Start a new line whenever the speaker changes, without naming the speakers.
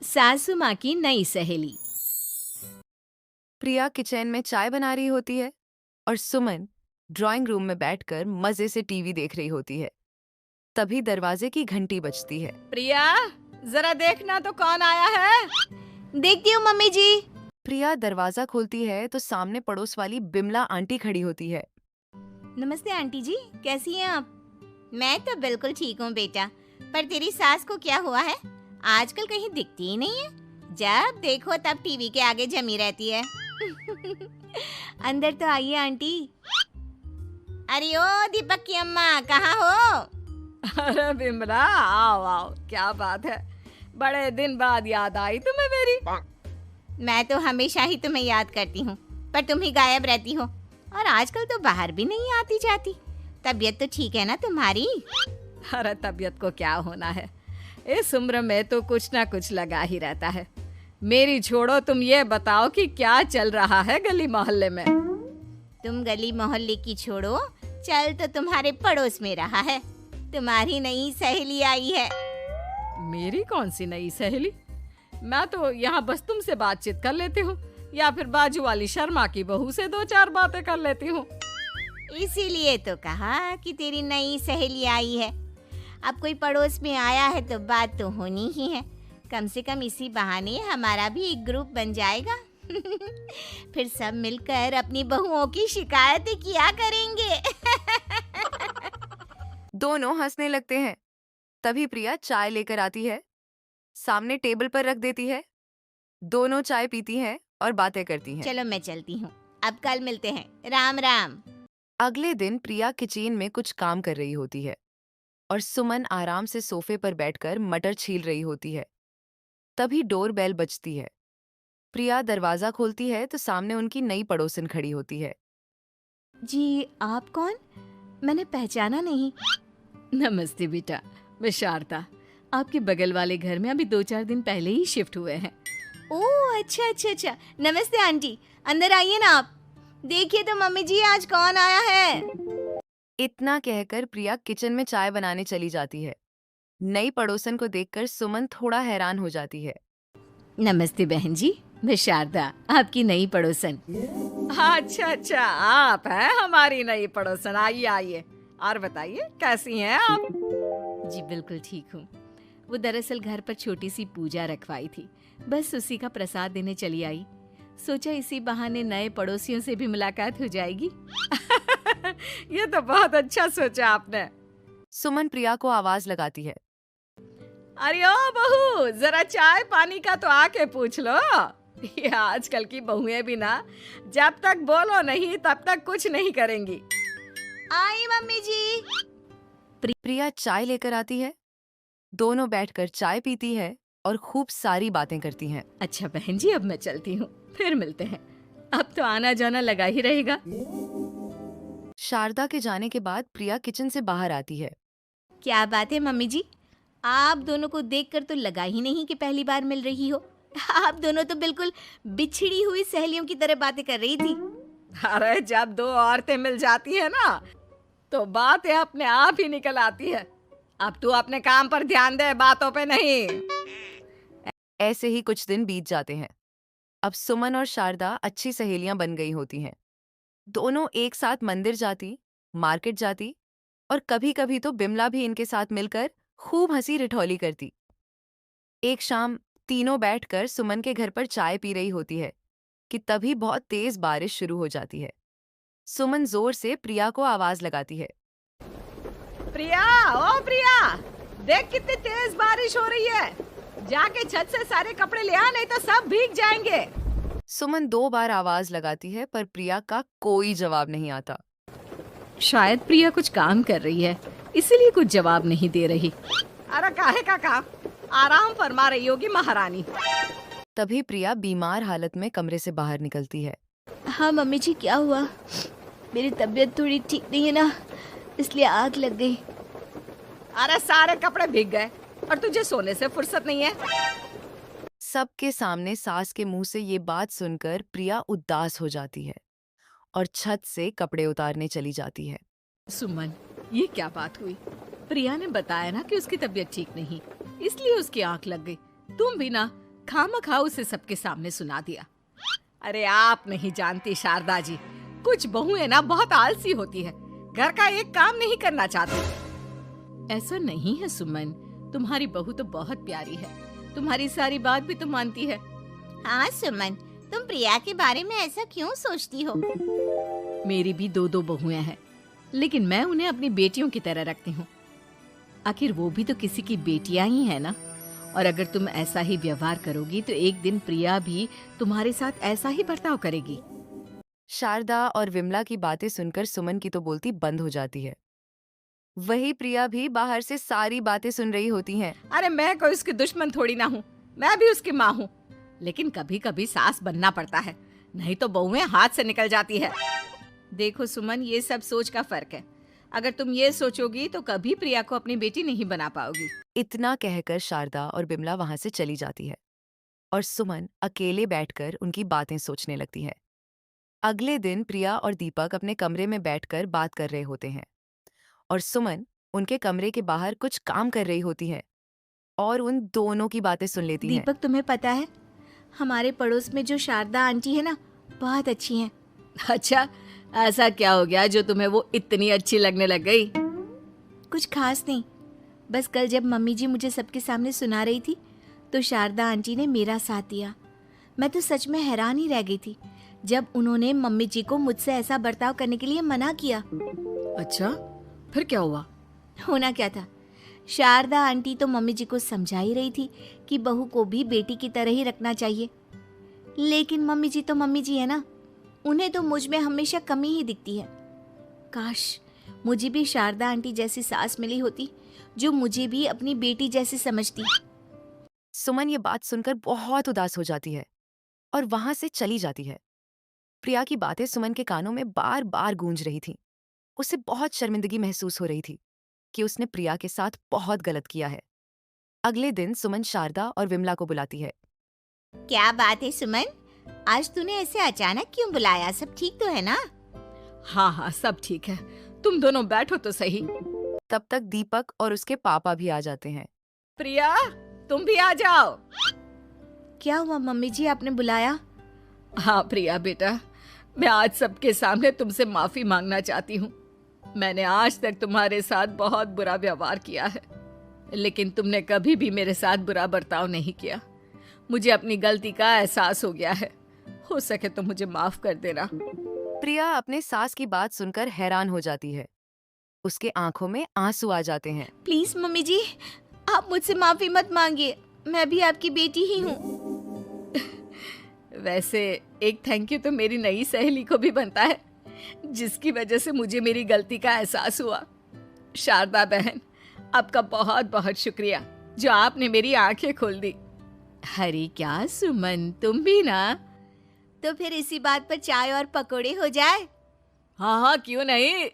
सासू माँ की नई सहेली।
प्रिया किचन में चाय बना रही होती है और सुमन ड्राइंग रूम में बैठकर मजे से टीवी देख रही होती है। तभी दरवाजे की घंटी बजती है।
प्रिया, जरा देखना तो कौन आया है। देखती हूँ मम्मी जी।
प्रिया दरवाजा खोलती है तो सामने पड़ोस वाली बिमला आंटी खड़ी होती है।
नमस्ते आंटी जी, कैसी हैं आप? मैं तो बिल्कुल ठीक हूँ बेटा, पर तेरी सास को क्या हुआ है? आजकल कहीं दिखती ही नहीं है। जब देखो तब टीवी के आगे जमी रहती है। अंदर तो आइए आंटी। अरे ओ दीपक की अम्मा, कहाँ हो?
अरे बिमला, आओ आओ, क्या बात है, बड़े दिन बाद याद आई तुम्हें मेरी।
मैं तो हमेशा ही तुम्हें याद करती हूँ, पर तुम ही गायब रहती हो और आजकल तो बाहर भी नहीं आती जाती। तबीयत तो ठीक है ना तुम्हारी?
अरे तबीयत को क्या होना है, इस उम्र में तो कुछ ना कुछ लगा ही रहता है। मेरी छोड़ो, तुम ये बताओ कि क्या चल रहा है गली मोहल्ले में।
तुम गली मोहल्ले की छोड़ो, चल तो तुम्हारे पड़ोस में रहा है। तुम्हारी नई सहेली आई है।
मेरी कौन सी नई सहेली? मैं तो यहाँ बस तुमसे बातचीत कर लेती हूँ, या फिर बाजू वाली शर्मा की बहू से दो चार बातें कर लेती हूँ।
इसीलिए तो कहा कि तेरी नई सहेली आई है। अब कोई पड़ोस में आया है तो बात तो होनी ही है। कम से कम इसी बहाने हमारा भी एक ग्रुप बन जाएगा। फिर सब मिलकर अपनी बहुओं की शिकायतें किया करेंगे।
दोनों हंसने लगते हैं। तभी प्रिया चाय लेकर आती है, सामने टेबल पर रख देती है। दोनों चाय पीती हैं और बातें करती हैं।
चलो मैं चलती हूँ, अब कल मिलते हैं। राम राम।
अगले दिन प्रिया किचन में कुछ काम कर रही होती है और सुमन आराम से सोफे पर बैठकर मटर छील रही होती है। तभी डोर बेल बजती है। प्रिया दरवाजा खोलती है तो सामने उनकी नई पड़ोसन खड़ी होती है।
जी, आप कौन? मैंने पहचाना नहीं। नमस्ते बेटा, मैं शारदा, आपके बगल वाले घर में अभी 2-4 दिन पहले ही शिफ्ट हुए हैं।
ओह अच्छा अच्छा अच्छा, नमस्ते आंटी, अंदर आइए ना आप। देखिए तो मम्मी जी, आज कौन आया है।
इतना कहकर प्रिया किचन में चाय बनाने चली जाती है। नई पड़ोसन को देखकर सुमन थोड़ा हैरान हो जाती है।
नमस्ते बहन जी, मैं शारदा, आपकी नई पड़ोसन। अच्छा अच्छा, आप हैं हमारी नई पड़ोसन। आइए आइए, और बताइए कैसी हैं आप? जी बिल्कुल ठीक हूँ। वो दरअसल घर पर छोटी सी पूजा रखवाई थी, बस उसी का प्रसाद देने चली आई। सोचा इसी बहाने नए पड़ोसियों से भी मुलाकात हो जाएगी। ये तो बहुत अच्छा सोचा आपने।
सुमन प्रिया को आवाज लगाती है।
अरे ओ बहू, जरा चाय पानी का तो आके पूछ लो। ये आजकल की बहुएं भी ना, जब तक बोलो नहीं तब तक कुछ नहीं करेंगी।
आई मम्मी जी।
प्रिया चाय लेकर आती है। दोनों बैठकर चाय पीती है और खूब सारी बातें करती हैं।
अच्छा बहन जी, अब मैं चलती हूँ, फिर मिलते हैं। अब तो आना जाना लगा ही रहेगा।
शारदा के जाने के बाद प्रिया किचन से बाहर आती है।
क्या बात है मम्मी जी, आप दोनों को देखकर तो लगा ही नहीं कि पहली बार मिल रही हो। आप दोनों तो बिल्कुल बिछड़ी हुई सहेलियों की तरह बातें कर रही थी।
अरे जब दो औरतें मिल जाती है ना, तो बातें अपने आप ही निकल आती है। अब तू अपने काम पर ध्यान दे, बातों पे नहीं।
ऐसे ही कुछ दिन बीत जाते हैं। अब सुमन और शारदा अच्छी सहेलियां बन गई होती हैं। दोनों एक साथ मंदिर जाती, मार्केट जाती और कभी-कभी तो बिमला भी इनके साथ मिलकर खूब हंसी रिठौली करती। एक शाम तीनों बैठकर सुमन के घर पर चाय पी रही होती है कि तभी बहुत तेज बारिश शुरू हो जाती है। सुमन जोर से प्रिया को आवाज लगाती है।
प्रिया, ओ प्रिया, देख कितनी तेज बारिश हो रही है। जाके छत से सारे कपड़े ले आ, नहीं तो सब भीग जाएंगे।
सुमन 2 बार आवाज लगाती है पर प्रिया का कोई जवाब नहीं आता।
शायद प्रिया कुछ काम कर रही है, इसीलिए कुछ जवाब नहीं दे रही। अरे काहे का काम, आराम फरमा रही होगी महारानी।
तभी प्रिया बीमार हालत में कमरे से बाहर निकलती है।
हाँ मम्मी जी, क्या हुआ? मेरी तबीयत थोड़ी ठीक नहीं है ना, इसलिए आग लग गई।
अरे सारे कपड़े भीग गए और तुझे सोने से फुर्सत नहीं है।
सबके सामने सास के मुंह से ये बात सुनकर प्रिया उदास हो जाती है और छत से कपड़े उतारने चली जाती है।
सुमन, ये क्या बात हुई? प्रिया ने बताया ना कि उसकी तबीयत ठीक नहीं, इसलिए उसकी आंख लग गई। तुम भी ना खामखा उसे सबके सामने सुना दिया। अरे आप नहीं जानती शारदा जी, कुछ बहुएं ना बहुत आलसी होती है, घर का एक काम नहीं करना चाहती। ऐसा नहीं है सुमन, तुम्हारी बहू तो बहुत प्यारी है, तुम्हारी सारी बात भी तो मानती है।
हाँ सुमन, तुम प्रिया के बारे में ऐसा क्यों सोचती हो?
मेरी भी दो बहुएं हैं, लेकिन मैं उन्हें अपनी बेटियों की तरह रखती हूँ। आखिर वो भी तो किसी की बेटियां ही है ना। और अगर तुम ऐसा ही व्यवहार करोगी तो एक दिन प्रिया भी तुम्हारे साथ ऐसा ही बर्ताव करेगी।
शारदा और विमला की बातें सुनकर सुमन की तो बोलती बंद हो जाती है। वही प्रिया भी बाहर से सारी बातें सुन रही होती हैं।
अरे मैं कोई उसकी दुश्मन थोड़ी ना हूँ, मैं भी उसकी माँ हूँ, लेकिन कभी कभी सास बनना पड़ता है, नहीं तो बहुएं हाथ से निकल जाती है। देखो सुमन, ये सब सोच का फर्क है। अगर तुम ये सोचोगी तो कभी प्रिया को अपनी बेटी नहीं बना पाओगी।
इतना कहकर शारदा और बिमला वहां से चली जाती है और सुमन अकेले बैठकर उनकी बातें सोचने लगती है। अगले दिन प्रिया और दीपक अपने कमरे में बैठकर बात कर रहे होते हैं और सुमन उनके कमरे के बाहर कुछ काम कर रही होती है और उन दोनों की बातें सुन लेती है।
दीपक, तुम्हें पता है हमारे पड़ोस में जो शारदा आंटी है ना, बहुत अच्छी हैं।
अच्छा, ऐसा क्या हो गया जो तुम्हें वो इतनी अच्छी लगने लग गई?
कुछ खास नहीं, बस कल जब मम्मी जी मुझे सबके सामने सुना रही थी तो शारदा आंटी ने मेरा साथ दिया। मैं तो सच में हैरान ही रह गई थी जब उन्होंने मम्मी जी को मुझसे ऐसा बर्ताव करने के लिए मना किया।
अच्छा, फिर क्या हुआ?
होना क्या था, शारदा आंटी तो मम्मी जी को समझा ही रही थी कि बहू को भी बेटी की तरह ही रखना चाहिए, लेकिन मम्मी जी तो मम्मी जी है ना, उन्हें तो मुझ में हमेशा कमी ही दिखती है। काश मुझे भी शारदा आंटी जैसी सास मिली होती जो मुझे भी अपनी बेटी जैसी समझती।
सुमन ये बात सुनकर बहुत उदास हो जाती है और वहां से चली जाती है। प्रिया की बातें सुमन के कानों में बार बार गूंज रही थी। उसे बहुत शर्मिंदगी महसूस हो रही थी कि उसने प्रिया के साथ बहुत गलत किया है। अगले दिन सुमन शारदा और विमला को बुलाती है।
क्या बात है सुमन, आज तूने ऐसे अचानक क्यों बुलाया? सब ठीक तो है ना?
हाँ हाँ, सब ठीक है, तुम दोनों बैठो तो सही।
तब तक दीपक और उसके पापा भी आ जाते हैं।
प्रिया, तुम भी आ जाओ।
क्या हुआ मम्मी जी, आपने बुलाया?
हाँ प्रिया बेटा, मैं आज सबके सामने तुमसे माफी मांगना चाहती हूँ। मैंने आज तक तुम्हारे साथ बहुत बुरा व्यवहार किया है, लेकिन तुमने कभी भी मेरे साथ बुरा बर्ताव नहीं किया। मुझे अपनी गलती का एहसास हो गया है, हो सके तो मुझे माफ कर देना।
प्रिया अपने सास की बात सुनकर हैरान हो जाती है। उसके आंखों में आंसू आ जाते हैं।
प्लीज मम्मी जी, आप मुझसे माफी मत मांगिए, मैं भी आपकी बेटी ही हूँ।
वैसे एक थैंक यू तो मेरी नई सहेली को भी बनता है, जिसकी वजह से मुझे मेरी गलती का एहसास हुआ। शारदा बहन, आपका बहुत बहुत शुक्रिया जो आपने मेरी आंखें खोल दी। अरे क्या सुमन, तुम भी ना?
तो फिर इसी बात पर चाय और पकोड़े हो जाए।
हाँ हाँ, क्यों नहीं।